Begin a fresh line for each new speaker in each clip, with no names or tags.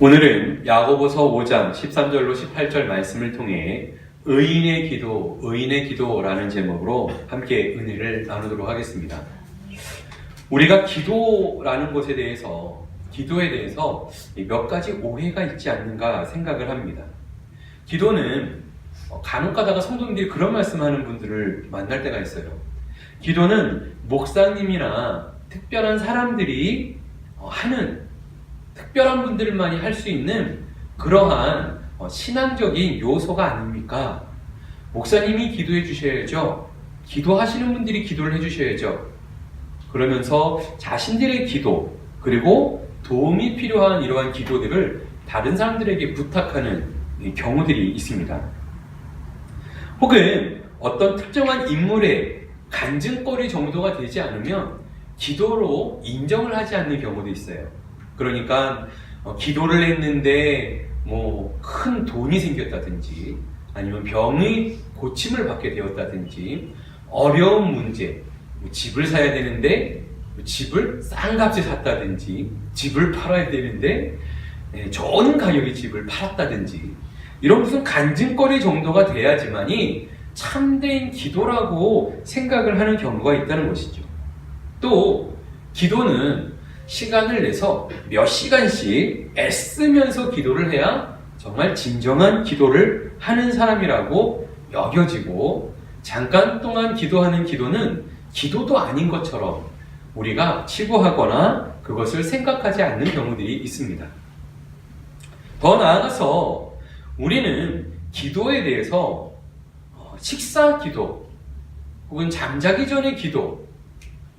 오늘은 야고보서 5장 13절로 18절 말씀을 통해 의인의 기도라는 제목으로 함께 은혜를 나누도록 하겠습니다. 우리가 기도라는 것에 대해서, 기도에 대해서 몇 가지 오해가 있지 않는가 생각을 합니다. 기도는 간혹 가다가 성도님들이 그런 말씀하는 분들을 만날 때가 있어요. 기도는 목사님이나 특별한 사람들이 하는, 특별한 분들만이 할 수 있는 그러한 신앙적인 요소가 아닙니까? 목사님이 기도해 주셔야죠. 기도하시는 분들이 기도를 해 주셔야죠. 그러면서 자신들의 기도, 그리고 도움이 필요한 이러한 기도들을 다른 사람들에게 부탁하는 경우들이 있습니다. 혹은 어떤 특정한 인물의 간증거리 정도가 되지 않으면 기도로 인정을 하지 않는 경우도 있어요. 그러니까 기도를 했는데 큰 돈이 생겼다든지, 아니면 병의 고침을 받게 되었다든지, 어려운 문제, 집을 사야 되는데 집을 싼 값에 샀다든지, 집을 팔아야 되는데 좋은 가격의 집을 팔았다든지, 이런 무슨 간증거리 정도가 돼야지만이 참된 기도라고 생각을 하는 경우가 있다는 것이죠. 또 기도는 시간을 내서 몇 시간씩 애쓰면서 기도를 해야 정말 진정한 기도를 하는 사람이라고 여겨지고, 잠깐 동안 기도하는 기도는 기도도 아닌 것처럼 우리가 치부하거나 그것을 생각하지 않는 경우들이 있습니다. 더 나아가서 우리는 기도에 대해서 식사 기도 혹은 잠자기 전의 기도,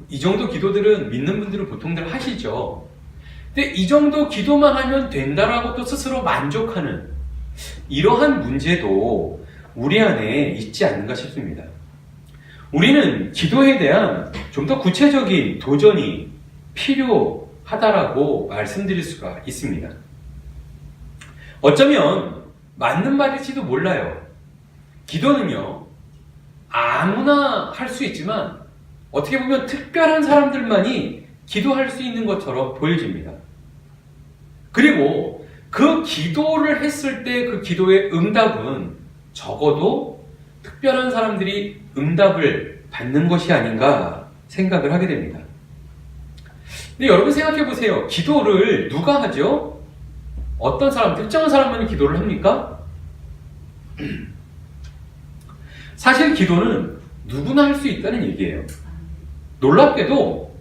이 정도 기도들은 믿는 분들은 보통들 하시죠. 근데 이 정도 기도만 하면 된다라고 또 스스로 만족하는 이러한 문제도 우리 안에 있지 않는가 싶습니다. 우리는 기도에 대한 좀 더 구체적인 도전이 필요하다라고 말씀드릴 수가 있습니다. 어쩌면 맞는 말일지도 몰라요. 기도는요, 아무나 할 수 있지만 어떻게 보면 특별한 사람들만이 기도할 수 있는 것처럼 보여집니다. 그리고 그 기도를 했을 때 그 기도의 응답은 적어도 특별한 사람들이 응답을 받는 것이 아닌가 생각을 하게 됩니다. 근데 여러분 생각해 보세요. 기도를 누가 하죠? 어떤 사람, 특정한 사람만이 기도를 합니까? 사실 기도는 누구나 할 수 있다는 얘기예요. 놀랍게도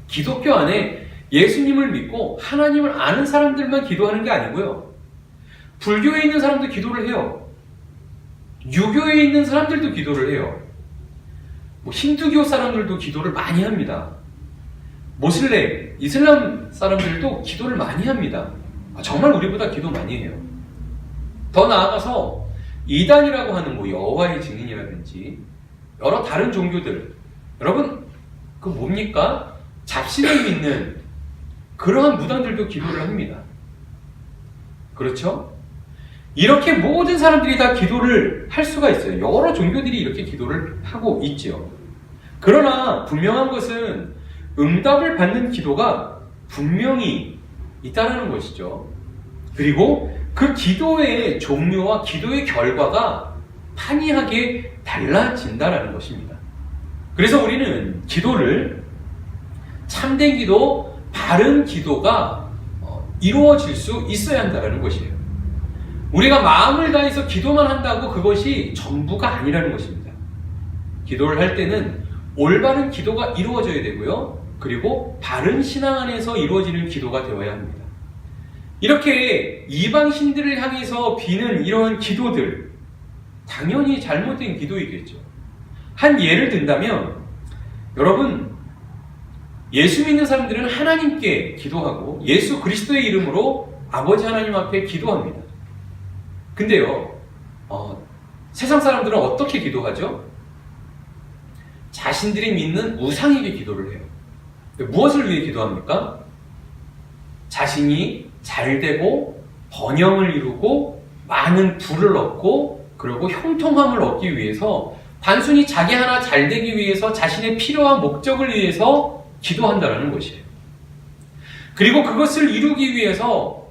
기독교 안에 예수님을 믿고 하나님을 아는 사람들만 기도하는 게 아니고요, 불교에 있는 사람도 기도를 해요. 유교에 있는 사람들도 기도를 해요. 힌두교 사람들도 기도를 많이 합니다. 모슬렘, 이슬람 사람들도 기도를 많이 합니다. 정말 우리보다 기도 많이 해요. 더 나아가서 이단이라고 하는 여호와의 증인이라든지 여러 다른 종교들, 여러분 그 뭡니까? 잡신을 믿는 그러한 무당들도 기도를 합니다. 그렇죠? 이렇게 모든 사람들이 다 기도를 할 수가 있어요. 여러 종교들이 이렇게 기도를 하고 있죠. 그러나 분명한 것은 응답을 받는 기도가 분명히 있다는 것이죠. 그리고 그 기도의 종류와 기도의 결과가 판이하게 달라진다는 것입니다. 그래서 우리는 기도를, 참된 기도, 바른 기도가 이루어질 수 있어야 한다는 것이에요. 우리가 마음을 다해서 기도만 한다고 그것이 전부가 아니라는 것입니다. 기도를 할 때는 올바른 기도가 이루어져야 되고요, 그리고 바른 신앙 안에서 이루어지는 기도가 되어야 합니다. 이렇게 이방신들을 향해서 비는 이러한 기도들, 당연히 잘못된 기도이겠죠. 한 예를 든다면, 여러분, 예수 믿는 사람들은 하나님께 기도하고 예수 그리스도의 이름으로 아버지 하나님 앞에 기도합니다. 근데요, 세상 사람들은 어떻게 기도하죠? 자신들이 믿는 우상에게 기도를 해요. 무엇을 위해 기도합니까? 자신이 잘되고 번영을 이루고 많은 부를 얻고 그리고 형통함을 얻기 위해서, 단순히 자기 하나 잘되기 위해서, 자신의 필요한 목적을 위해서 기도한다는 것이에요. 그리고 그것을 이루기 위해서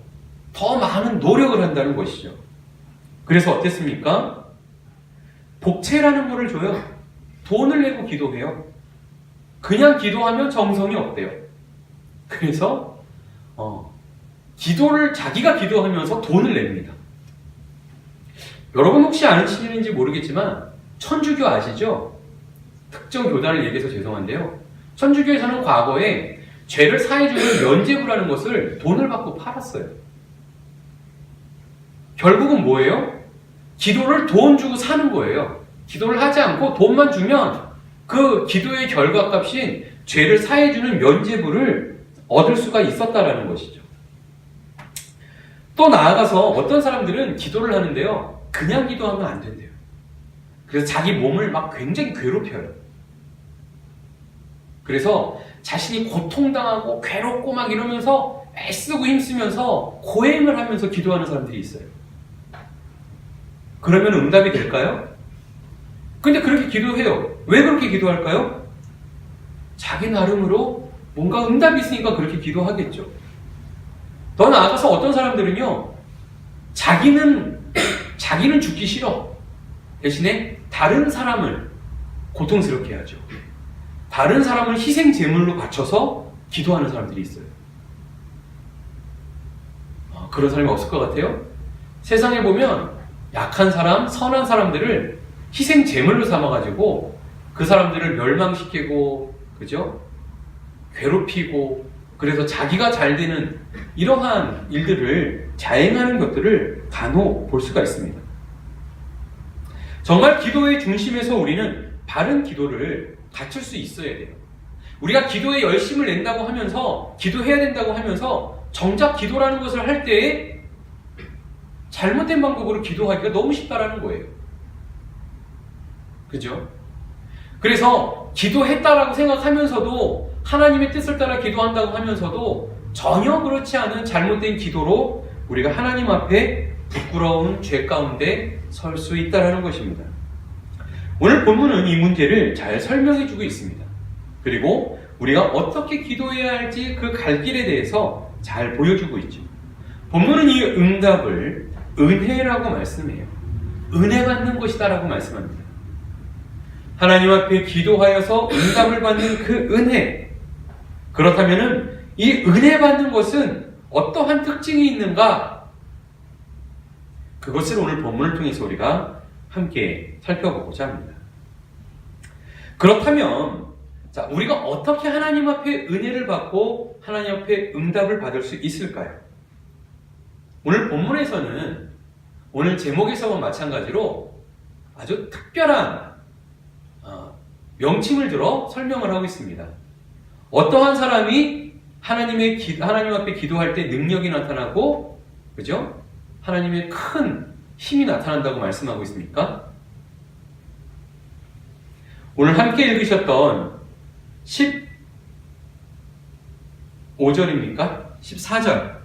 더 많은 노력을 한다는 것이죠. 그래서 어땠습니까? 복채라는 거를 줘요. 돈을 내고 기도해요. 그냥 기도하면 정성이 없대요. 그래서 기도를 자기가 기도하면서 돈을 냅니다. 여러분 혹시 아시는지 모르겠지만 천주교 아시죠? 특정 교단을 얘기해서 죄송한데요. 천주교에서는 과거에 죄를 사해주는 면죄부라는 것을 돈을 받고 팔았어요. 결국은 뭐예요? 기도를 돈 주고 사는 거예요. 기도를 하지 않고 돈만 주면 그 기도의 결과값인 죄를 사해주는 면죄부를 얻을 수가 있었다라는 것이죠. 또 나아가서 어떤 사람들은 기도를 하는데요. 그냥 기도하면 안 된대요. 그래서 자기 몸을 막 굉장히 괴롭혀요. 그래서 자신이 고통당하고 괴롭고 막 이러면서 애쓰고 힘쓰면서 고행을 하면서 기도하는 사람들이 있어요. 그러면 응답이 될까요? 근데 그렇게 기도해요. 왜 그렇게 기도할까요? 자기 나름으로 뭔가 응답이 있으니까 그렇게 기도하겠죠. 더 나아가서 어떤 사람들은요, 자기는 죽기 싫어. 대신에 다른 사람을 고통스럽게 하죠. 다른 사람을 희생 제물로 바쳐서 기도하는 사람들이 있어요. 그런 사람이 없을 것 같아요? 세상에 보면 약한 사람, 선한 사람들을 희생 제물로 삼아가지고 그 사람들을 멸망시키고, 그죠? 괴롭히고, 그래서 자기가 잘 되는 이러한 일들을 자행하는 것들을 간혹 볼 수가 있습니다. 정말 기도의 중심에서 우리는 바른 기도를 갖출 수 있어야 돼요. 우리가 기도에 열심을 낸다고 하면서, 기도해야 된다고 하면서 정작 기도라는 것을 할 때에 잘못된 방법으로 기도하기가 너무 쉽다라는 거예요. 그죠? 그래서 기도했다라고 생각하면서도 하나님의 뜻을 따라 기도한다고 하면서도 전혀 그렇지 않은 잘못된 기도로 우리가 하나님 앞에 부끄러운 죄 가운데 설 수 있다는 것입니다. 오늘 본문은 이 문제를 잘 설명해 주고 있습니다. 그리고 우리가 어떻게 기도해야 할지 그 갈 길에 대해서 잘 보여주고 있죠. 본문은 이 응답을 은혜라고 말씀해요. 은혜 받는 것이다라고 말씀합니다. 하나님 앞에 기도하여서 응답을 받는 그 은혜. 그렇다면은 이 은혜 받는 것은 어떠한 특징이 있는가? 그것을 오늘 본문을 통해서 우리가 함께 살펴보고자 합니다. 그렇다면 우리가 어떻게 하나님 앞에 은혜를 받고 하나님 앞에 응답을 받을 수 있을까요? 오늘 본문에서는 오늘 제목에서와 마찬가지로 아주 특별한 명칭을 들어 설명을 하고 있습니다. 어떠한 사람이 하나님 앞에 기도할 때 능력이 나타나고, 그죠? 하나님의 큰 힘이 나타난다고 말씀하고 있습니까? 오늘 함께 읽으셨던 15절입니까? 14절.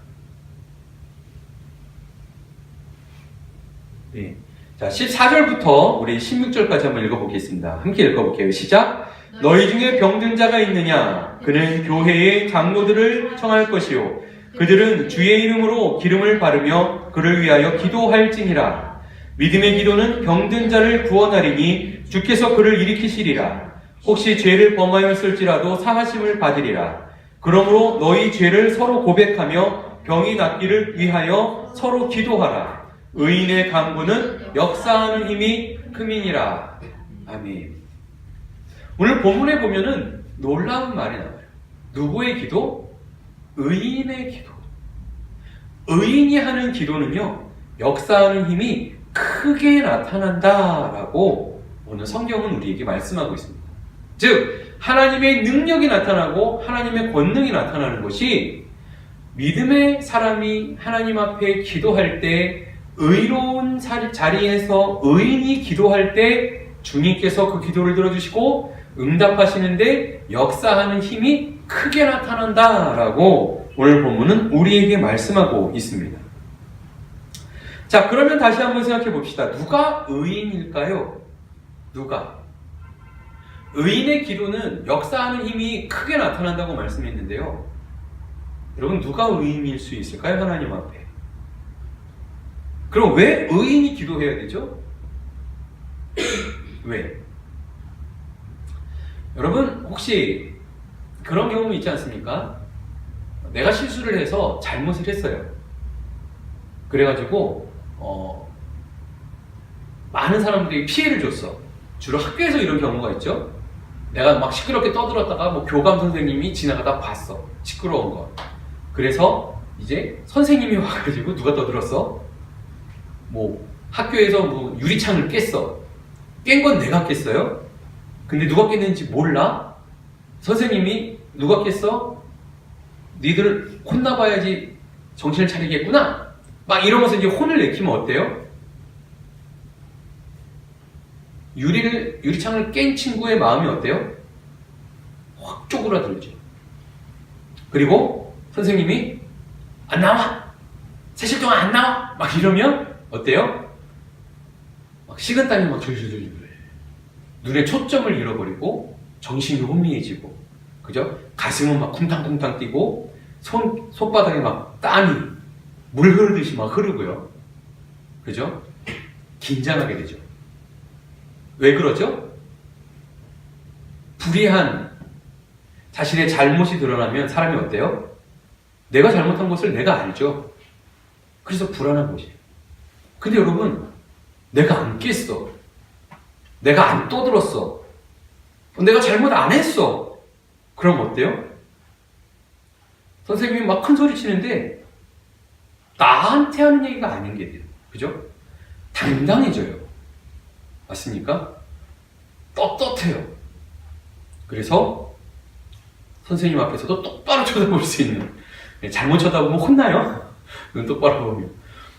네. 자, 14절부터 우리 16절까지 한번 읽어보겠습니다. 함께 읽어볼게요. 시작! 너희 중에 병든 자가 있느냐? 그는 교회의 장로들을 청할 것이요. 그들은 주의 이름으로 기름을 바르며 그를 위하여 기도할지니라. 믿음의 기도는 병든 자를 구원하리니 주께서 그를 일으키시리라. 혹시 죄를 범하였을지라도 사하심을 받으리라. 그러므로 너희 죄를 서로 고백하며 병이 낫기를 위하여 서로 기도하라. 의인의 간구는 역사하는 힘이 큼이니라. 아멘. 오늘 본문에 보면은 놀라운 말이 나와요. 누구의 기도? 의인의 기도. 의인이 하는 기도는요, 역사하는 힘이 크게 나타난다라고 오늘 성경은 우리에게 말씀하고 있습니다. 즉, 하나님의 능력이 나타나고 하나님의 권능이 나타나는 것이 믿음의 사람이 하나님 앞에 기도할 때, 의로운 자리에서 의인이 기도할 때 주님께서 그 기도를 들어주시고 응답하시는데 역사하는 힘이 크게 나타난다라고 오늘 본문은 우리에게 말씀하고 있습니다. 자, 그러면 다시 한번 생각해 봅시다. 누가 의인일까요? 누가? 의인의 기도는 역사하는 힘이 크게 나타난다고 말씀했는데요. 여러분, 누가 의인일 수 있을까요? 하나님 앞에. 그럼 왜 의인이 기도해야 되죠? 왜? 여러분 혹시 그런 경험 있지 않습니까? 내가 실수를 해서 잘못을 했어요. 그래가지고 많은 사람들이 피해를 줬어. 주로 학교에서 이런 경우가 있죠. 내가 막 시끄럽게 떠들었다가 뭐 교감 선생님이 지나가다 봤어. 시끄러운 거. 그래서 이제 선생님이 와가지고 누가 떠들었어? 뭐 학교에서 뭐 유리창을 깼어. 깬 건 내가 깼어요. 근데 누가 깼는지 몰라? 선생님이 누가 깼어? 니들 혼나봐야지 정신을 차리겠구나. 막 이러면서 이제 혼을 내키면 어때요? 유리창을 깬 친구의 마음이 어때요? 확 쪼그라들죠. 그리고 선생님이 안 나와! 3시 동안 안 나와! 막 이러면 어때요? 막 식은땀이 막 줄줄줄 눈에 초점을 잃어버리고 정신이 혼미해지고 그죠? 가슴은 막 쿵탕쿵탕 뛰고 손바닥에 막 땀이 물 흐르듯이 막 흐르고요. 그죠? 긴장하게 되죠. 왜 그러죠? 불의한 자신의 잘못이 드러나면 사람이 어때요? 내가 잘못한 것을 내가 알죠. 그래서 불안한 거지. 근데 여러분, 내가 안 깼어. 내가 안 떠들었어. 내가 잘못 안 했어. 그럼 어때요? 선생님이 막 큰 소리 치는데 나한테 하는 얘기가 아닌 게 돼요. 그죠? 당당해져요. 맞습니까? 떳떳해요. 그래서 선생님 앞에서도 똑바로 쳐다볼 수 있는, 잘못 쳐다보면 혼나요? 눈 똑바로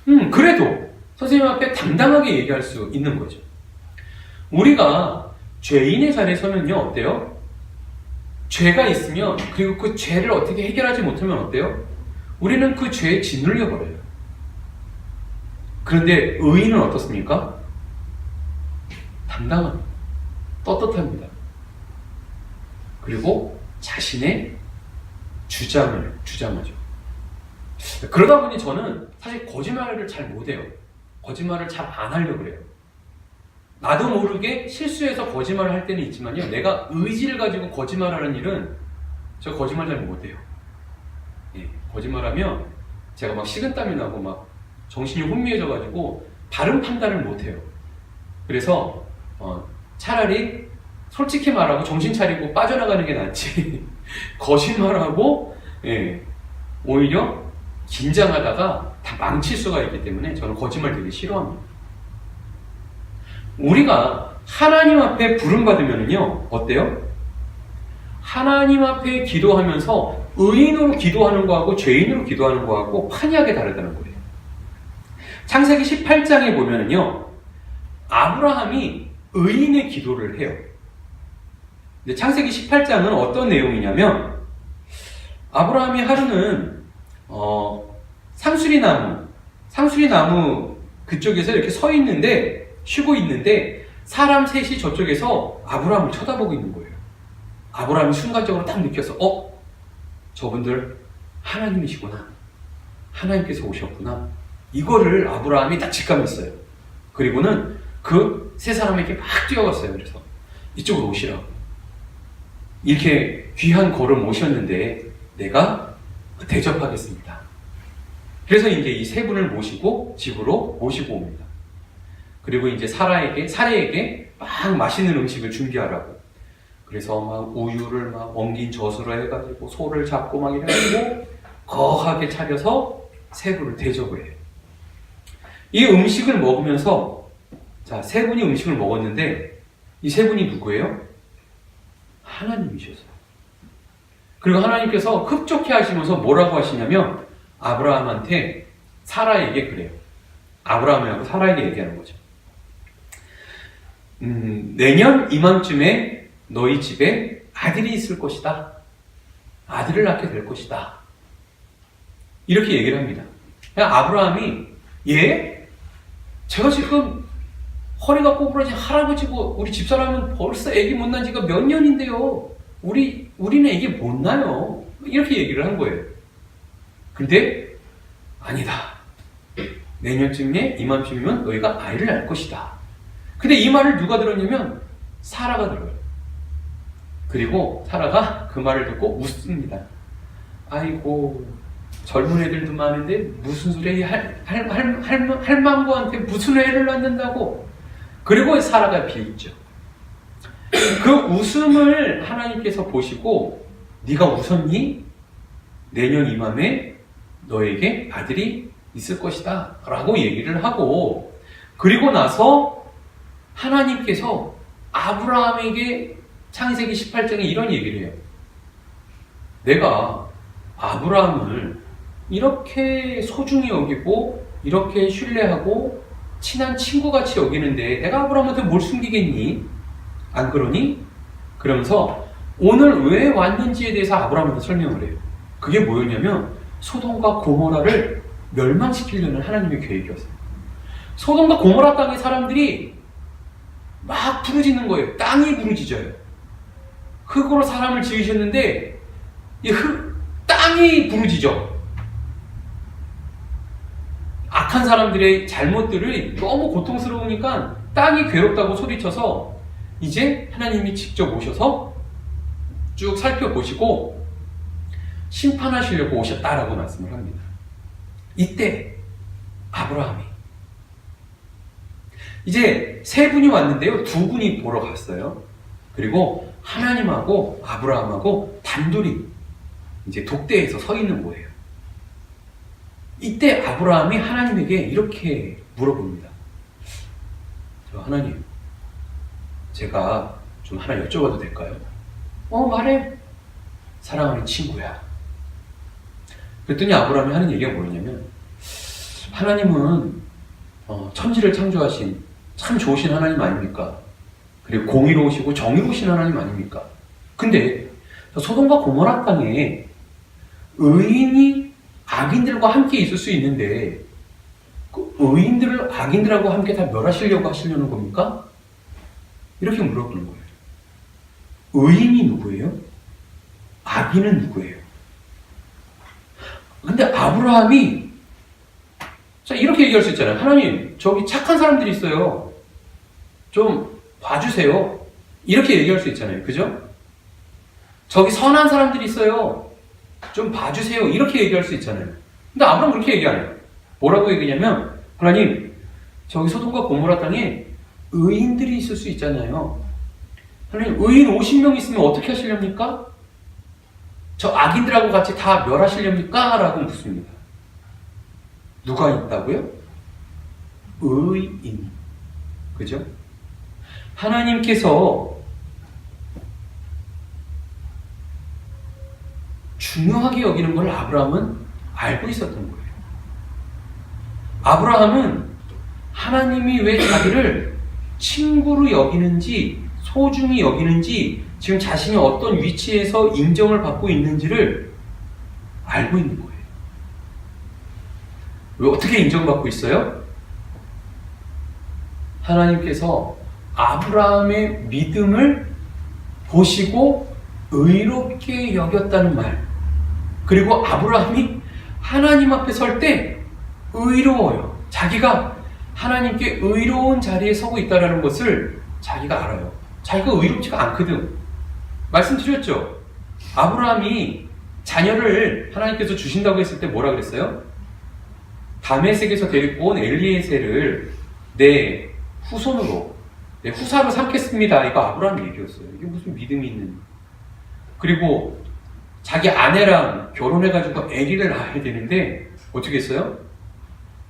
보면. 그래도 선생님 앞에 당당하게 얘기할 수 있는 거죠. 우리가 죄인의 자리에 서면요, 어때요? 죄가 있으면, 그리고 그 죄를 어떻게 해결하지 못하면 어때요? 우리는 그 죄에 짓눌려 버려요. 그런데 의인은 어떻습니까? 당당합니다. 떳떳합니다. 그리고 자신의 주장을 주장하죠. 그러다 보니 저는 사실 거짓말을 잘 못해요. 거짓말을 잘 안 하려고 그래요. 나도 모르게 실수해서 거짓말을 할 때는 있지만요, 내가 의지를 가지고 거짓말하는 일은 저 거짓말 잘 못해요. 예, 거짓말하면 제가 막 식은땀이 나고 막 정신이 혼미해져가지고 바른 판단을 못해요. 그래서 차라리 솔직히 말하고 정신 차리고 빠져나가는 게 낫지 거짓말하고 오히려 긴장하다가 다 망칠 수가 있기 때문에 저는 거짓말 되게 싫어합니다. 우리가 하나님 앞에 부름받으면요 어때요? 하나님 앞에 기도하면서 의인으로 기도하는 거하고 죄인으로 기도하는 거하고 판이하게 다르다는 거예요. 창세기 18장에 보면은요 아브라함이 의인의 기도를 해요. 근데 창세기 18장은 어떤 내용이냐면 아브라함이 하루는 상수리나무 그쪽에서 이렇게 서 있는데 쉬고 있는데 사람 셋이 저쪽에서 아브라함을 쳐다보고 있는 거예요. 아브라함이 순간적으로 딱 느꼈어. 저분들 하나님이시구나. 하나님께서 오셨구나. 이거를 아브라함이 딱 직감했어요. 그리고는 그 세 사람에게 막 뛰어갔어요. 그래서 이쪽으로 오시라고. 이렇게 귀한 걸음 오셨는데 내가 대접하겠습니다. 그래서 이제 이 세 분을 모시고 집으로 모시고 옵니다. 그리고 이제 사례에게 막 맛있는 음식을 준비하라고. 그래서 막 우유를 막 엉긴 젖으로 해가지고 소를 잡고 막 이래가지고 거하게 차려서 세 분을 대접을 해요. 이 음식을 먹으면서 자, 세 분이 음식을 먹었는데 이 세 분이 누구예요? 하나님이셨어요. 그리고 하나님께서 흡족해 하시면서 뭐라고 하시냐면 아브라함한테 사라에게 그래요. 아브라함하고 사라에게 얘기하는 거죠. 내년 이맘쯤에 너희 집에 아들이 있을 것이다. 아들을 낳게 될 것이다. 이렇게 얘기를 합니다. 아브라함이 제가 지금 허리가 꼬부러진 할아버지고 우리 집사람은 벌써 아기 못 난 지가 몇 년인데요. 우리는 아기 못 나요. 이렇게 얘기를 한 거예요. 근데 아니다. 내년쯤에 이맘쯤이면 너희가 아이를 낳을 것이다. 근데 이 말을 누가 들었냐면 사라가 들어요. 그리고 사라가 그 말을 듣고 웃습니다. 아이고, 젊은 애들도 많은데 무슨 소리 할망구한테 무슨 애를 낳는다고. 그리고 사라가 비웃죠. 그 웃음을 하나님께서 보시고 네가 웃었니? 내년 이맘에 너에게 아들이 있을 것이다 라고 얘기를 하고, 그리고 나서 하나님께서 아브라함에게 창세기 18장에 이런 얘기를 해요. 내가 아브라함을 이렇게 소중히 여기고 이렇게 신뢰하고 친한 친구같이 여기는데 내가 아브라함한테 뭘 숨기겠니? 안 그러니? 그러면서 오늘 왜 왔는지에 대해서 아브라함한테 설명을 해요. 그게 뭐였냐면 소돔과 고모라를 멸망시키려는 하나님의 계획이었어요. 소돔과 고모라 땅의 사람들이 막 부르짖는 거예요. 땅이 부르짖어요. 흙으로 사람을 지으셨는데 이 땅이 부르짖어. 악한 사람들의 잘못들이 너무 고통스러우니까 땅이 괴롭다고 소리쳐서 이제 하나님이 직접 오셔서 쭉 살펴보시고 심판하시려고 오셨다라고 말씀을 합니다. 이때 아브라함이 이제 세 분이 왔는데요. 두 분이 보러 갔어요. 그리고 하나님하고 아브라함하고 단둘이 이제 독대에서 서 있는 거예요. 이때 아브라함이 하나님에게 이렇게 물어봅니다. 하나님, 제가 좀 하나 여쭤봐도 될까요? 말해. 사랑하는 친구야. 그랬더니 아브라함이 하는 얘기가 뭐였냐면, 하나님은 천지를 창조하신 참 좋으신 하나님 아닙니까? 그리고 공의로우시고 정의로우신 하나님 아닙니까? 근데 소돔과 고모라 땅에 의인이 악인들과 함께 있을 수 있는데 그 의인들을 악인들하고 함께 다 멸하시려고 하시려는 겁니까? 이렇게 물어보는 거예요. 의인이 누구예요? 악인은 누구예요? 근데 아브라함이 이렇게 얘기할 수 있잖아요. 하나님, 저기 착한 사람들이 있어요. 좀 봐주세요. 이렇게 얘기할 수 있잖아요. 그죠? 저기 선한 사람들이 있어요. 좀 봐주세요. 이렇게 얘기할 수 있잖아요. 근데 아브라함은 그렇게 얘기 안 해요. 뭐라고 얘기냐면, 하나님, 저기 소돔과 고모라 땅에 의인들이 있을 수 있잖아요. 하나님, 의인 50명 있으면 어떻게 하시렵니까? 저 악인들하고 같이 다 멸하시렵니까? 라고 묻습니다. 누가 있다고요? 의인. 그죠? 하나님께서 중요하게 여기는 걸 아브라함은 알고 있었던 거예요. 아브라함은 하나님이 왜 자기를 친구로 여기는지, 소중히 여기는지, 지금 자신이 어떤 위치에서 인정을 받고 있는지를 알고 있는 거예요. 왜 어떻게 인정받고 있어요? 하나님께서 아브라함의 믿음을 보시고 의롭게 여겼다는 말. 그리고 아브라함이 하나님 앞에 설 때 의로워요. 자기가 하나님께 의로운 자리에 서고 있다는 것을 자기가 알아요. 자기가 의롭지가 않거든. 말씀드렸죠? 아브라함이 자녀를 하나님께서 주신다고 했을 때 뭐라 그랬어요? 다메섹에서 데리고 온 엘리에셀을 내 후손으로, 내 후사로 삼겠습니다. 이거 아브라함 얘기였어요. 이게 무슨 믿음이 있는. 그리고 자기 아내랑 결혼해가지고 아기를 낳아야 되는데 어떻게 했어요?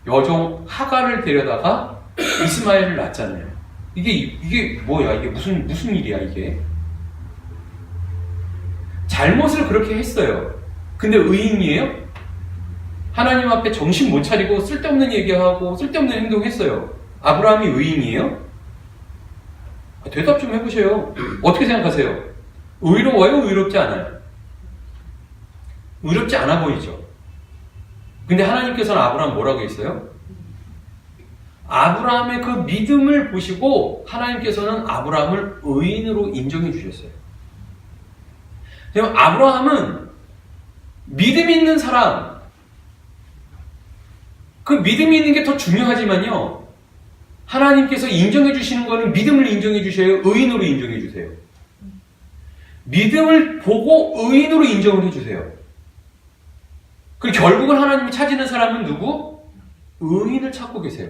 여종 하갈을 데려다가 이스마엘을 낳았잖아요. 이게 뭐야? 이게 무슨 일이야 이게? 잘못을 그렇게 했어요. 근데 의인이에요? 하나님 앞에 정신 못 차리고 쓸데없는 얘기하고 쓸데없는 행동했어요. 아브라함이 의인이에요? 대답 좀 해보세요. 어떻게 생각하세요? 의로워요? 의롭지 않아요? 의롭지 않아 보이죠? 근데 하나님께서는 아브라함 뭐라고 했어요? 아브라함의 그 믿음을 보시고 하나님께서는 아브라함을 의인으로 인정해 주셨어요. 그럼 아브라함은 믿음 있는 사람, 그 믿음이 있는 게 더 중요하지만요. 하나님께서 인정해 주시는 거는 믿음을 인정해 주셔요? 의인으로 인정해 주세요? 믿음을 보고 의인으로 인정을 해 주세요. 그리고 결국은 하나님이 찾는 사람은 누구? 의인을 찾고 계세요.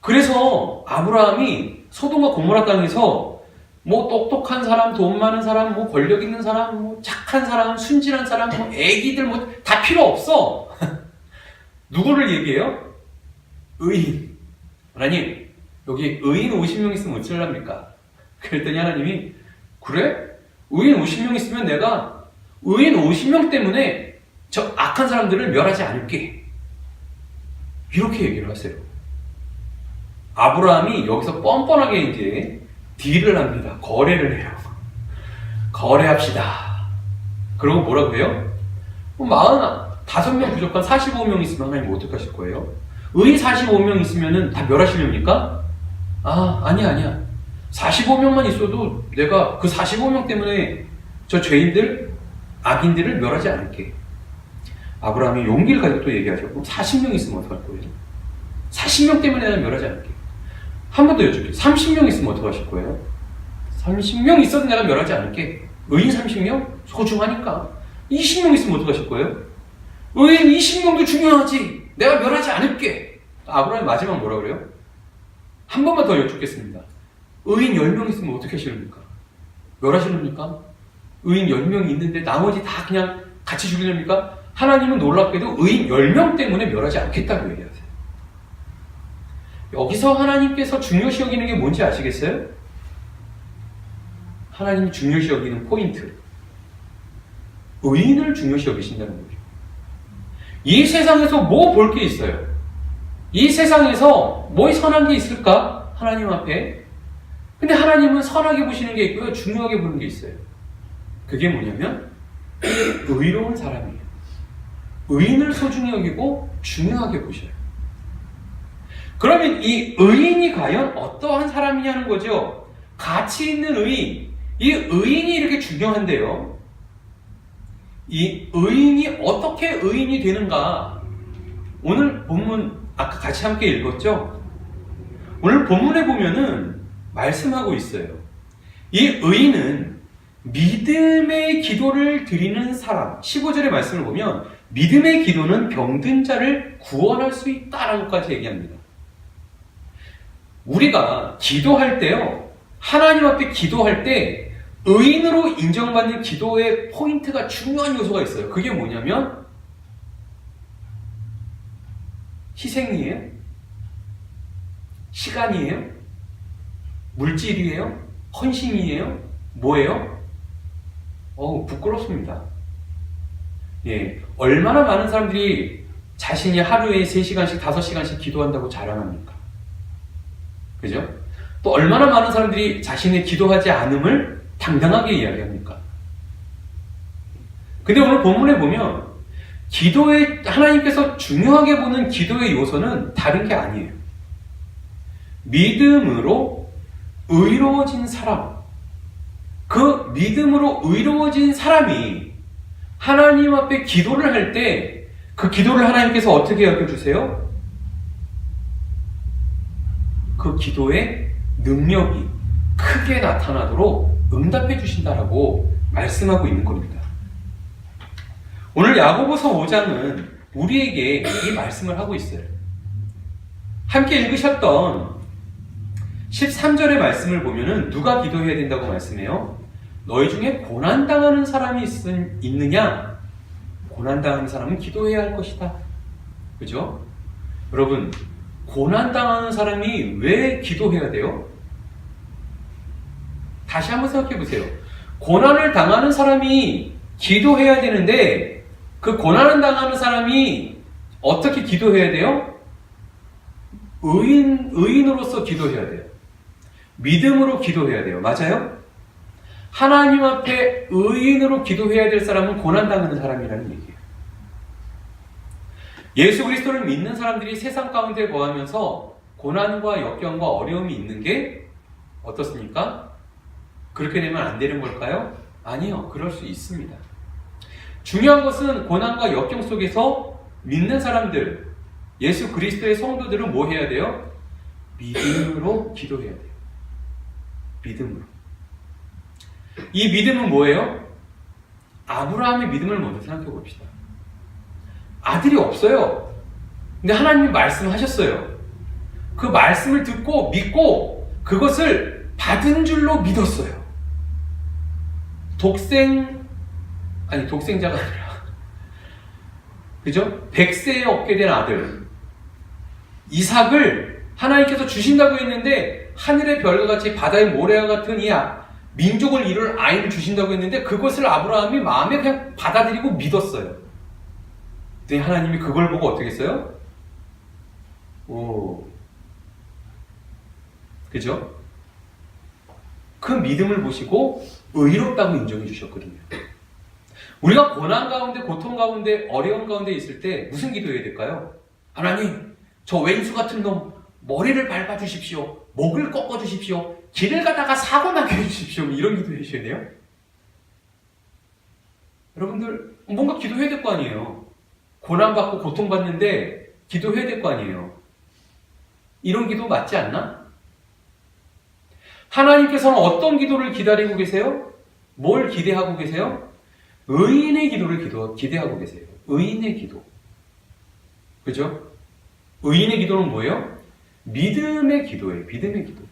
그래서 아브라함이 소돔과 고모라 땅에서 뭐 똑똑한 사람, 돈 많은 사람, 뭐 권력 있는 사람, 뭐 착한 사람, 순진한 사람, 뭐 애기들 뭐 다 필요 없어. 누구를 얘기해요? 의인. 하나님, 여기 의인 50명 있으면 어쩌랍니까? 그랬더니 하나님이, 그래? 의인 50명 있으면 내가 의인 50명 때문에 저 악한 사람들을 멸하지 않을게. 이렇게 얘기를 하세요. 아브라함이 여기서 뻔뻔하게 이제 딜을 합니다. 거래를 해요. 거래합시다. 그러고 뭐라고 해요? 45명 부족한 45명 있으면 하나님 어떻게 하실 거예요? 의인 45명 있으면 다 멸하시렵니까? 아니야. 45명만 있어도 내가 그 45명 때문에 저 죄인들, 악인들을 멸하지 않을게. 아브라함이 용기를 가지고 또 얘기하죠. 그럼 40명 있으면 어떡할 거예요? 40명 때문에 내가 멸하지 않을게. 한 번 더 여쭤볼게요. 30명 있으면 어떡하실 거예요? 30명 있어도 내가 멸하지 않을게. 의인 30명? 소중하니까. 20명 있으면 어떡하실 거예요? 의인 20명도 중요하지. 내가 멸하지 않을게. 아브라함이 마지막 뭐라 그래요? 한 번만 더 여쭙겠습니다. 의인 10명 있으면 어떻게 하시렵니까? 멸하시렵니까? 의인 10명이 있는데 나머지 다 그냥 같이 죽이렵니까? 하나님은 놀랍게도 의인 10명 때문에 멸하지 않겠다고 얘기하세요. 여기서 하나님께서 중요시 여기는 게 뭔지 아시겠어요? 하나님이 중요시 여기는 포인트. 의인을 중요시 여기신다는 거죠. 이 세상에서 뭐 볼 게 있어요? 이 세상에서 뭐 선한 게 있을까? 하나님 앞에. 근데 하나님은 선하게 보시는 게 있고요. 중요하게 보는 게 있어요. 그게 뭐냐면 의로운 사람이에요. 의인을 소중히 여기고 중요하게 보셔요. 그러면 이 의인이 과연 어떠한 사람이냐는 거죠. 가치 있는 의인. 이 의인이 이렇게 중요한데요. 이 의인이 어떻게 의인이 되는가? 오늘 본문 아까 같이 함께 읽었죠? 오늘 본문에 보면은 말씀하고 있어요. 이 의인은 믿음의 기도를 드리는 사람. 15절의 말씀을 보면 믿음의 기도는 병든 자를 구원할 수 있다라는 것까지 얘기합니다. 우리가 기도할 때요. 하나님 앞에 기도할 때 의인으로 인정받는 기도의 포인트가 중요한 요소가 있어요. 그게 뭐냐면 희생이에요? 시간이에요? 물질이에요? 헌신이에요? 뭐예요? 부끄럽습니다. 예, 얼마나 많은 사람들이 자신이 하루에 3시간씩, 5시간씩 기도한다고 자랑합니까? 그죠? 또 얼마나 많은 사람들이 자신의 기도하지 않음을 당당하게 이야기합니까? 근데 오늘 본문에 보면 기도에 하나님께서 중요하게 보는 기도의 요소는 다른 게 아니에요. 믿음으로 의로워진 사람. 그 믿음으로 의로워진 사람이 하나님 앞에 기도를 할 때 그 기도를 하나님께서 어떻게 여겨주세요? 그 기도의 능력이 크게 나타나도록 응답해 주신다라고 말씀하고 있는 겁니다. 오늘 야고보서 5장은 우리에게 이 말씀을 하고 있어요. 함께 읽으셨던 13절의 말씀을 보면은 누가 기도해야 된다고 말씀해요? 너희 중에 고난당하는 사람이 있느냐? 고난당하는 사람은 기도해야 할 것이다. 그죠? 여러분, 고난당하는 사람이 왜 기도해야 돼요? 다시 한번 생각해 보세요. 고난을 당하는 사람이 기도해야 되는데 그 고난을 당하는 사람이 어떻게 기도해야 돼요? 의인으로서 기도해야 돼요. 믿음으로 기도해야 돼요. 맞아요? 하나님 앞에 의인으로 기도해야 될 사람은 고난당하는 사람이라는 얘기예요. 예수 그리스도를 믿는 사람들이 세상 가운데 거하면서 고난과 역경과 어려움이 있는 게 어떻습니까? 그렇게 되면 안 되는 걸까요? 아니요. 그럴 수 있습니다. 중요한 것은 고난과 역경 속에서 믿는 사람들, 예수 그리스도의 성도들은 뭐 해야 돼요? 믿음으로 기도해야 돼요. 믿음으로. 이 믿음은 뭐예요? 아브라함의 믿음을 먼저 생각해 봅시다. 아들이 없어요. 근데 하나님이 말씀하셨어요. 그 말씀을 듣고 믿고 그것을 받은 줄로 믿었어요. 독생자가 아니라 그죠? 100세에 얻게 된 아들 이삭을 하나님께서 주신다고 했는데 하늘의 별과 같이 바다의 모래와 같은 이 민족을 이룰 아이를 주신다고 했는데 그것을 아브라함이 마음에 그냥 받아들이고 믿었어요. 근데 하나님이 그걸 보고 어떻게 했어요? 그죠? 그 믿음을 보시고 의롭다고 인정해 주셨거든요. 우리가 고난 가운데, 고통 가운데, 어려움 가운데 있을 때 무슨 기도해야 될까요? 하나님, 저 왼수 같은 놈 머리를 밟아 주십시오. 목을 꺾어 주십시오. 길을 가다가 사고 나게 해주십시오. 이런 기도 해주셔야 돼요. 여러분들 뭔가 기도해야 될 거 아니에요. 고난받고 고통받는데 기도해야 될 거 아니에요. 이런 기도 맞지 않나? 하나님께서는 어떤 기도를 기다리고 계세요? 뭘 기대하고 계세요? 의인의 기도를 기대하고 계세요. 의인의 기도. 그죠? 의인의 기도는 뭐예요? 믿음의 기도예요. 믿음의 기도.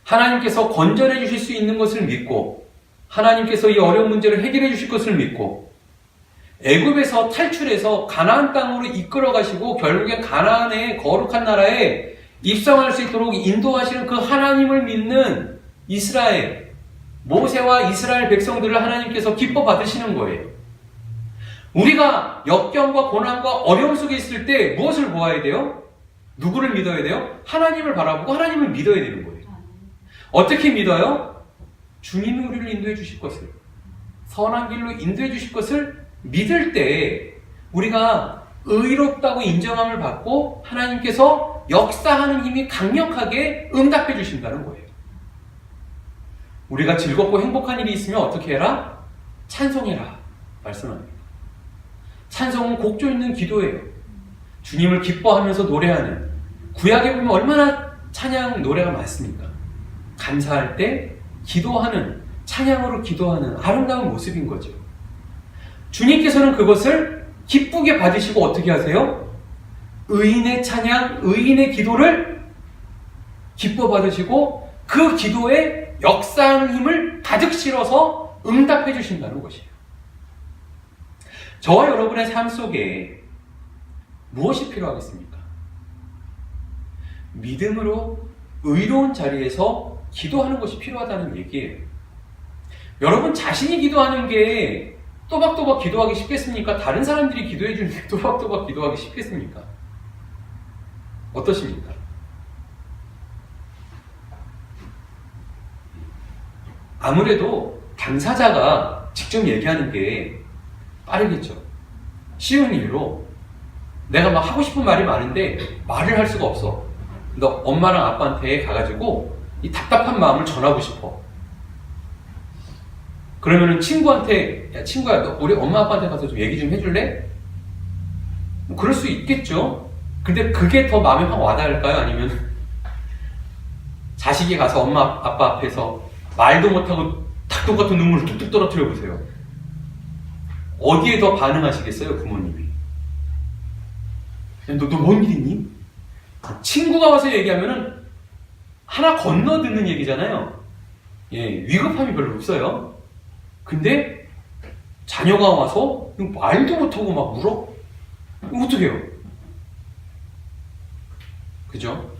하나님께서 건전해 주실 수 있는 것을 믿고 하나님께서 이 어려운 문제를 해결해 주실 것을 믿고 애굽에서 탈출해서 가나안 땅으로 이끌어 가시고 결국에 가나안의 거룩한 나라에 입성할 수 있도록 인도하시는 그 하나님을 믿는 이스라엘, 모세와 이스라엘 백성들을 하나님께서 기뻐 받으시는 거예요. 우리가 역경과 고난과 어려움 속에 있을 때 무엇을 보아야 돼요? 누구를 믿어야 돼요? 하나님을 바라보고 하나님을 믿어야 되는 거예요. 어떻게 믿어요? 주님이 우리를 인도해 주실 것을, 선한 길로 인도해 주실 것을 믿을 때 우리가 의롭다고 인정함을 받고 하나님께서 역사하는 힘이 강력하게 응답해 주신다는 거예요. 우리가 즐겁고 행복한 일이 있으면 어떻게 해라? 찬송해라 말씀합니다. 찬송은 곡조 있는 기도예요. 주님을 기뻐하면서 노래하는, 구약에 보면 얼마나 찬양 노래가 많습니까? 감사할 때 기도하는, 찬양으로 기도하는 아름다운 모습인 거죠. 주님께서는 그것을 기쁘게 받으시고 어떻게 하세요? 의인의 찬양, 의인의 기도를 기뻐 받으시고 그 기도에 역사하는 힘을 가득 실어서 응답해 주신다는 것이에요. 저와 여러분의 삶 속에 무엇이 필요하겠습니까? 믿음으로 의로운 자리에서 기도하는 것이 필요하다는 얘기예요. 여러분 자신이 기도하는 게 또박또박 기도하기 쉽겠습니까? 다른 사람들이 기도해 주는데 또박또박 기도하기 쉽겠습니까? 어떠십니까? 아무래도 당사자가 직접 얘기하는 게 빠르겠죠. 쉬운 이유로 내가 막 하고 싶은 말이 많은데 말을 할 수가 없어. 너 엄마랑 아빠한테 가가지고 이 답답한 마음을 전하고 싶어. 그러면은 친구한테, 야 친구야 너 우리 엄마 아빠한테 가서 좀 얘기 좀 해줄래? 뭐 그럴 수 있겠죠. 근데 그게 더 마음에 확 와닿을까요? 아니면 자식이 가서 엄마 아빠 앞에서 말도 못하고 닭똥 같은 눈물을 뚝뚝 떨어뜨려 보세요. 어디에 더 반응하시겠어요? 부모님이. 너 뭔 일 있니? 친구가 와서 얘기하면은 하나 건너 듣는 얘기잖아요. 예, 위급함이 별로 없어요. 근데 자녀가 와서 말도 못하고 막 울어? 어떡해요? 그죠?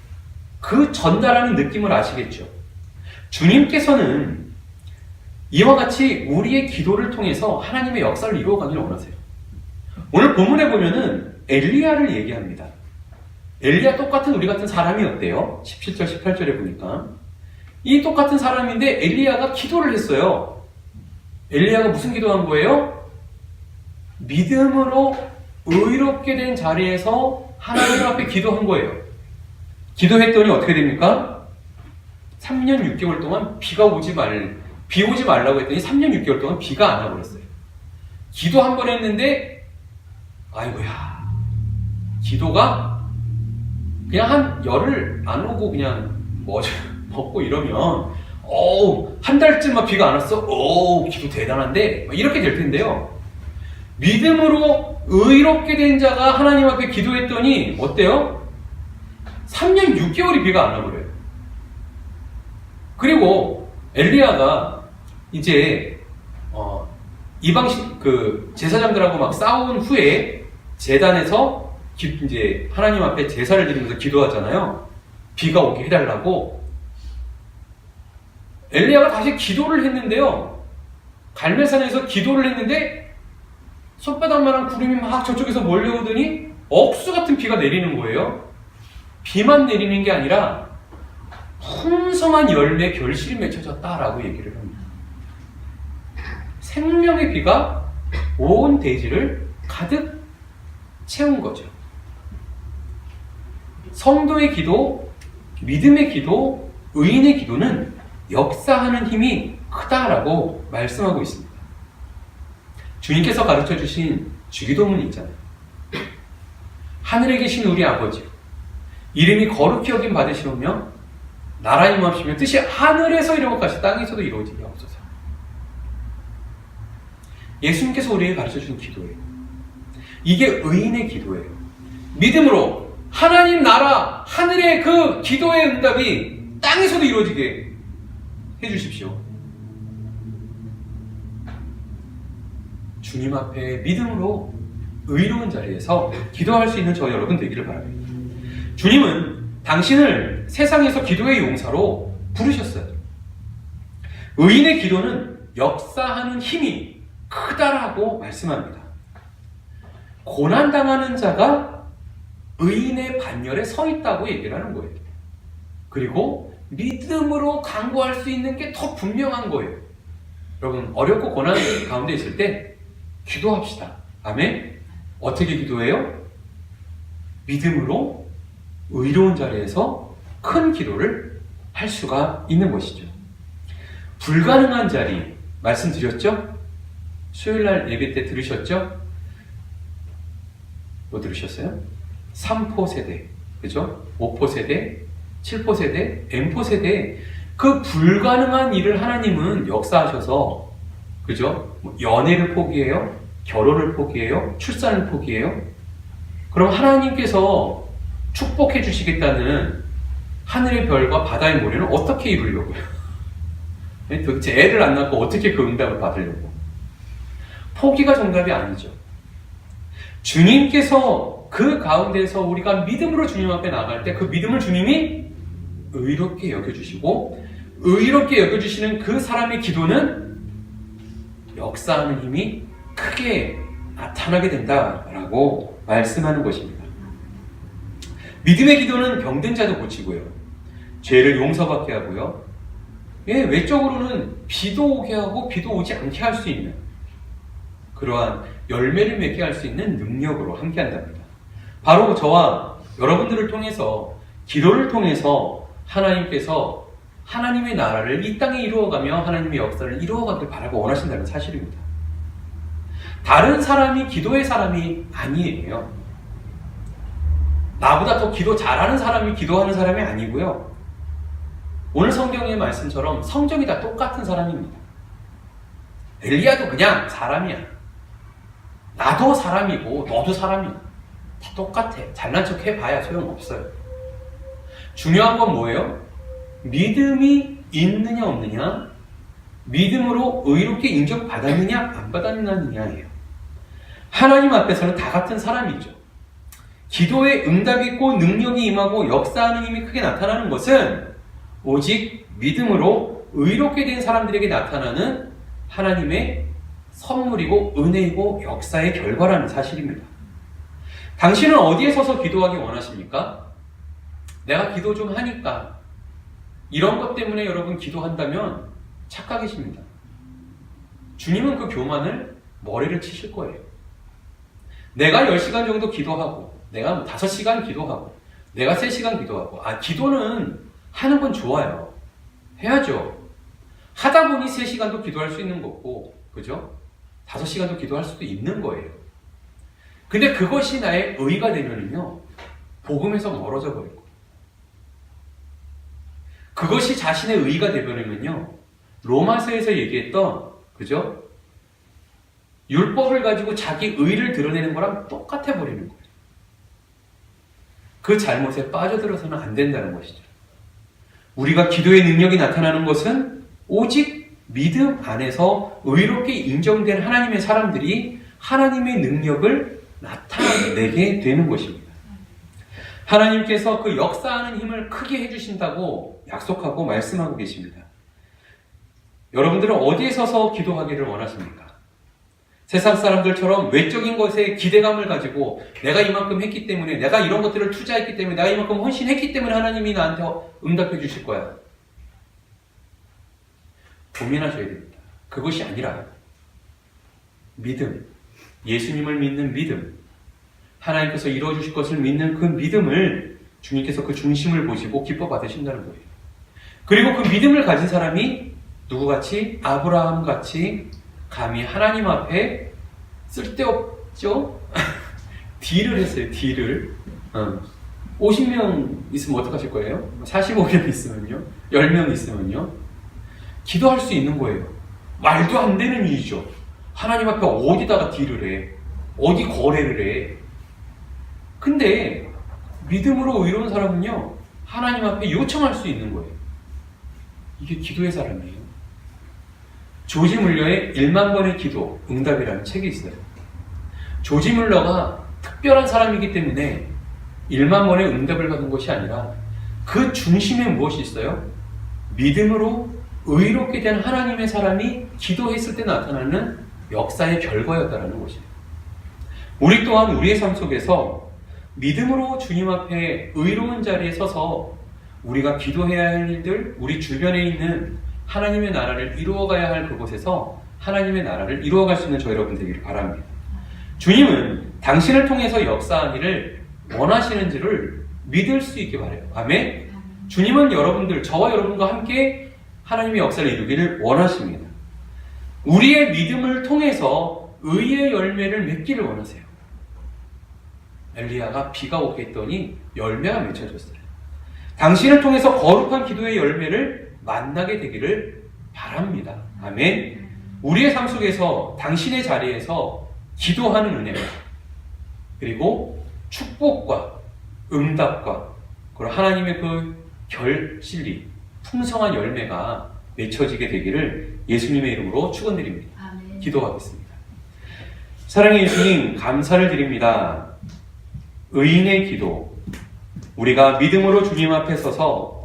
그 전달하는 느낌을 아시겠죠? 주님께서는 이와 같이 우리의 기도를 통해서 하나님의 역사를 이루어가기를 원하세요. 오늘 본문에 보면은 엘리야를 얘기합니다. 엘리야 똑같은 우리 같은 사람이었대요. 17절, 18절에 보니까. 이 똑같은 사람인데 엘리야가 기도를 했어요. 엘리야가 무슨 기도한 거예요? 믿음으로 의롭게 된 자리에서 하나님 앞에 기도한 거예요. 기도했더니 어떻게 됩니까? 3년 6개월 동안 비 오지 말라고 했더니 3년 6개월 동안 비가 안 와버렸어요. 기도 한 번 했는데 아이고야, 기도가 그냥 한 열흘 안 오고 그냥 먹고 이러면 한 달쯤 비가 안 왔어? 기도 대단한데? 이렇게 될 텐데요. 믿음으로 의롭게 된 자가 하나님 앞에 기도했더니 어때요? 3년 6개월이 비가 안 와버려요. 그리고 엘리야가 이제 이방신 제사장들하고 막 싸운 후에 제단에서 이제 하나님 앞에 제사를 드리면서 기도하잖아요. 비가 오게 해달라고. 엘리야가 다시 기도를 했는데요. 갈멜산에서 기도를 했는데 손바닥만한 구름이 막 저쪽에서 몰려오더니 억수 같은 비가 내리는 거예요. 비만 내리는 게 아니라 풍성한 열매 결실이 맺혀졌다라고 얘기를 합니다. 생명의 비가 온 대지를 가득 채운 거죠. 성도의 기도, 믿음의 기도, 의인의 기도는 역사하는 힘이 크다라고 말씀하고 있습니다. 주님께서 가르쳐 주신 주기도문이 있잖아요. 하늘에 계신 우리 아버지, 이름이 거룩히 여김 받으시오며 나라 임하시며 뜻이 하늘에서 이룬 것 같이 땅에서도 이루어지게 하옵소서. 예수님께서 우리에게 가르쳐 주신 기도예요. 이게 의인의 기도예요. 믿음으로 하나님 나라, 하늘의 그 기도의 응답이 땅에서도 이루어지게 해주십시오. 주님 앞에 믿음으로 의로운 자리에서 기도할 수 있는 저 여러분 되기를 바랍니다. 주님은 당신을 세상에서 기도의 용사로 부르셨어요. 의인의 기도는 역사하는 힘이 크다라고 말씀합니다. 고난당하는 자가 의인의 반열에 서 있다고 얘기를 하는 거예요. 그리고 믿음으로 강구할 수 있는 게 더 분명한 거예요. 여러분, 어렵고 고난 가운데 있을 때 기도합시다. 아멘? 어떻게 기도해요? 믿음으로 의로운 자리에서 큰 기도를 할 수가 있는 것이죠. 불가능한 자리 말씀드렸죠? 수요일날 예배 때 들으셨죠? 뭐 들으셨어요? 3포 세대, 그죠? 5포 세대, 7포 세대, M포 세대, 그 불가능한 일을 하나님은 역사하셔서, 그죠? 연애를 포기해요? 결혼을 포기해요? 출산을 포기해요? 그럼 하나님께서 축복해 주시겠다는 하늘의 별과 바다의 모래는 어떻게 이루려고요? 도대체 애를 안 낳고 어떻게 그 응답을 받으려고? 포기가 정답이 아니죠. 주님께서 그 가운데서 우리가 믿음으로 주님 앞에 나갈 때 그 믿음을 주님이 의롭게 여겨주시고, 의롭게 여겨주시는 그 사람의 기도는 역사하는 힘이 크게 나타나게 된다라고 말씀하는 것입니다. 믿음의 기도는 병든 자도 고치고요, 죄를 용서받게 하고요, 외적으로는 비도 오게 하고 비도 오지 않게 할 수 있는 그러한 열매를 맺게 할 수 있는 능력으로 함께 한답니다. 바로 저와 여러분들을 통해서, 기도를 통해서 하나님께서 하나님의 나라를 이 땅에 이루어가며 하나님의 역사를 이루어가길 바라고 원하신다는 사실입니다. 다른 사람이 기도의 사람이 아니에요. 나보다 더 기도 잘하는 사람이 기도하는 사람이 아니고요. 오늘 성경의 말씀처럼 성적이 다 똑같은 사람입니다. 엘리야도 그냥 사람이야. 나도 사람이고 너도 사람이야. 다 똑같아. 잘난 척 해봐야 소용없어요. 중요한 건 뭐예요? 믿음이 있느냐 없느냐, 믿음으로 의롭게 인정받았느냐 안 받았느냐예요. 하나님 앞에서는 다 같은 사람이죠. 기도에 응답이 있고 능력이 임하고 역사하는 힘이 크게 나타나는 것은 오직 믿음으로 의롭게 된 사람들에게 나타나는 하나님의 선물이고 은혜이고 역사의 결과라는 사실입니다. 당신은 어디에 서서 기도하기 원하십니까? 내가 기도 좀 하니까, 이런 것 때문에 여러분 기도한다면 착각이십니다. 주님은 그 교만을 머리를 치실 거예요. 내가 10시간 정도 기도하고, 내가 5시간 기도하고, 내가 3시간 기도하고, 기도는 하는 건 좋아요. 해야죠. 하다 보니 3시간도 기도할 수 있는 거고, 그죠? 5시간도 기도할 수도 있는 거예요. 근데 그것이 나의 의가 되면은요, 복음에서 멀어져 버리고, 그것이 자신의 의가 되버리면요, 로마서에서 얘기했던, 그죠? 율법을 가지고 자기 의를 드러내는 거랑 똑같아 버리는 거예요. 그 잘못에 빠져들어서는 안 된다는 것이죠. 우리가 기도의 능력이 나타나는 것은 오직 믿음 안에서 의롭게 인정된 하나님의 사람들이 하나님의 능력을 나타내게 되는 것입니다. 하나님께서 그 역사하는 힘을 크게 해주신다고 약속하고 말씀하고 계십니다. 여러분들은 어디에 서서 기도하기를 원하십니까? 세상 사람들처럼 외적인 것에 기대감을 가지고 내가 이만큼 했기 때문에, 내가 이런 것들을 투자했기 때문에, 내가 이만큼 헌신했기 때문에 하나님이 나한테 응답해 주실 거야. 고민하셔야 됩니다. 그것이 아니라 믿음, 예수님을 믿는 믿음, 하나님께서 이루어 주실 것을 믿는 그 믿음을 주님께서 그 중심을 보시고 기뻐 받으신다는 거예요. 그리고 그 믿음을 가진 사람이 누구같이? 아브라함같이 감히 하나님 앞에 쓸데없죠? 딜을 했어요. 딜을. 50명 있으면 어떡하실 거예요? 45명 있으면요? 10명 있으면요? 기도할 수 있는 거예요. 말도 안 되는 일이죠. 하나님 앞에 어디다가 딜을 해? 어디 거래를 해? 근데 믿음으로 의로운 사람은요, 하나님 앞에 요청할 수 있는 거예요. 이게 기도의 사람이에요. 조지 물러의 1만 번의 기도 응답이라는 책이 있어요. 조지 물러가 특별한 사람이기 때문에 1만 번의 응답을 받은 것이 아니라 그 중심에 무엇이 있어요? 믿음으로 의롭게 된 하나님의 사람이 기도했을 때 나타나는 역사의 결과였다는 것이에요. 우리 또한 우리의 삶 속에서 믿음으로 주님 앞에 의로운 자리에 서서 우리가 기도해야 할 일들, 우리 주변에 있는 하나님의 나라를 이루어가야 할 그곳에서 하나님의 나라를 이루어갈 수 있는 저 여러분 되기를 바랍니다. 주님은 당신을 통해서 역사하기를 원하시는지를 믿을 수 있게 바라요. 아멘? 주님은 여러분들, 저와 여러분과 함께 하나님의 역사를 이루기를 원하십니다. 우리의 믿음을 통해서 의의 열매를 맺기를 원하세요. 엘리야가 비가 오게 했더니 열매가 맺혀졌어요. 당신을 통해서 거룩한 기도의 열매를 만나게 되기를 바랍니다. 아멘. 우리의 삶 속에서 당신의 자리에서 기도하는 은혜가, 그리고 축복과 응답과 그리고 하나님의 그 결실이 풍성한 열매가 맺혀지게 되기를 예수님의 이름으로 축원드립니다.
아멘.
기도하겠습니다. 사랑의 예수님, 감사를 드립니다. 의인의 기도, 우리가 믿음으로 주님 앞에 서서